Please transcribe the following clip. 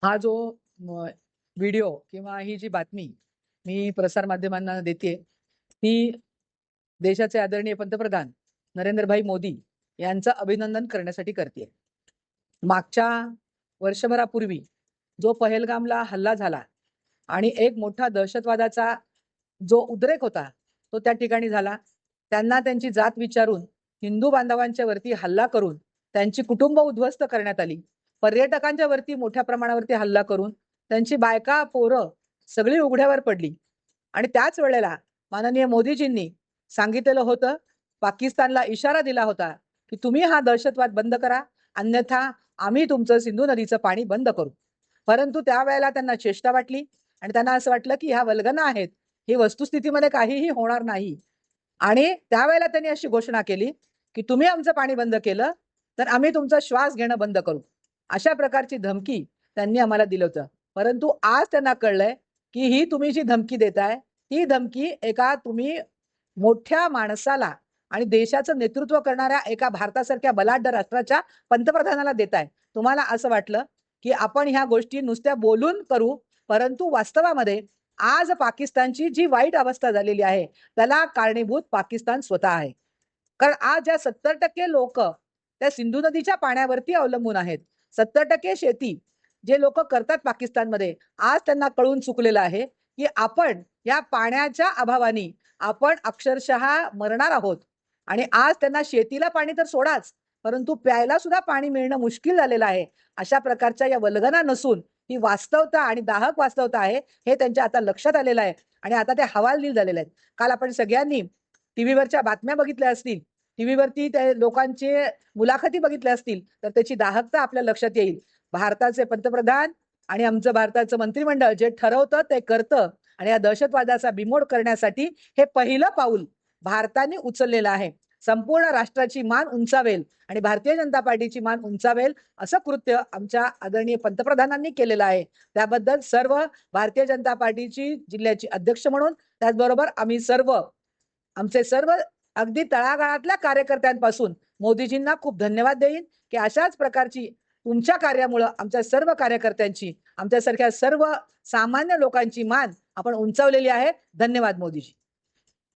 हा जो व्हिडिओ किंवा ही जी बातमी मी प्रसार माध्यमांना देते ती देशाचे आदरणीय पंतप्रधान नरेंद्रभाई मोदी यांचं अभिनंदन करण्यासाठी करते। मागच्या वर्षभरापूर्वी जो पहलगामला हल्ला झाला आणि एक मोठा दहशतवादाचा जो उद्रेक होता तो त्या ठिकाणी झाला। त्यांना त्यांची जात विचारून हिंदू बांधवांच्या वरती हल्ला करून त्यांची कुटुंब उद्ध्वस्त करण्यात आली। पर्यटकांच्या वरती मोठ्या प्रमाणावरती हल्ला करून त्यांची बायका पोरं सगळी उघड्यावर पडली। आणि त्याच वेळेला माननीय मोदीजींनी सांगितलेलं होतं, पाकिस्तानला इशारा दिला होता की तुम्ही हा दहशतवाद बंद करा, अन्यथा आम्ही तुमचं सिंधू नदीचं पाणी बंद करू। परंतु त्यावेळेला त्यांना चेष्टा वाटली आणि त्यांना असं वाटलं की ह्या वल्गना आहेत, ही वस्तुस्थितीमध्ये काहीही होणार नाही। आणि त्यावेळेला त्यांनी अशी घोषणा केली की तुम्ही आमचं पाणी बंद केलं तर आम्ही तुमचा श्वास घेणं बंद करू। अशा प्रकारची धमकी त्यांनी आम्हाला दिलं होतं। परंतु आज त्यांना कळलंय की ही तुम्ही जी धमकी देताय ही धमकी एका तुम्ही मोठ्या माणसाला आणि देशाचं नेतृत्व करणाऱ्या एका भारतासारख्या बलाढ्य राष्ट्राच्या पंतप्रधानाला देताय। तुम्हाला असं वाटलं की आपण ह्या गोष्टी नुसत्या बोलून करू, परंतु वास्तवामध्ये आज पाकिस्तानची जी वाईट अवस्था झालेली आहे त्याला कारणीभूत पाकिस्तान स्वतः आहे। कारण आज ज्या 70% लोक त्या सिंधू नदीच्या पाण्यावरती अवलंबून आहेत, 70% शेती जे लोक करतात पाकिस्तानमध्ये, आज त्यांना कळून चुकलेलं आहे की आपण या पाण्याच्या अभावाने आपण अक्षरशः मरणार आहोत। आणि आज त्यांना शेतीला पाणी तर सोडाच, परंतु प्यायला सुद्धा पाणी मिळणं मुश्किल झालेलं आहे। अशा प्रकारच्या या वल्गना नसून ही वास्तवता आणि दाहक वास्तवता आहे हे त्यांच्या आता लक्षात आलेलं आहे आणि आता ते हवालदिल झालेले आहेत। काल आपण सगळ्यांनी टीव्हीवरच्या बातम्या बघितल्या असतील, टीव्हीवरती त्या लोकांचे मुलाखती बघितल्या असतील, तर त्याची दाहकता आपल्या लक्षात येईल। भारताचे पंतप्रधान आणि आमचं भारताचं मंत्रिमंडळ जे ठरवतं ते करतं आणि या दहशतवादाचा बिमोड करण्यासाठी हे पहिलं पाऊल भारताने उचललेलं आहे। संपूर्ण राष्ट्राची मान उंचावेल आणि भारतीय जनता पार्टीची मान उंचावेल असं कृत्य आमच्या आदरणीय पंतप्रधानांनी केलेलं आहे। त्याबद्दल सर्व भारतीय जनता पार्टीची जिल्ह्याची अध्यक्ष म्हणून, त्याचबरोबर आम्ही सर्व आमचे सर्व अगदी तळागाळातल्या कार्यकर्त्यांपासून मोदीजींना खूप धन्यवाद देईन की अशाच प्रकारची तुमच्या कार्यामुळे आमच्या सर्व कार्यकर्त्यांची, आमच्यासारख्या सर्व सामान्य लोकांची मान आपण उंचावलेली आहे। धन्यवाद मोदीजी।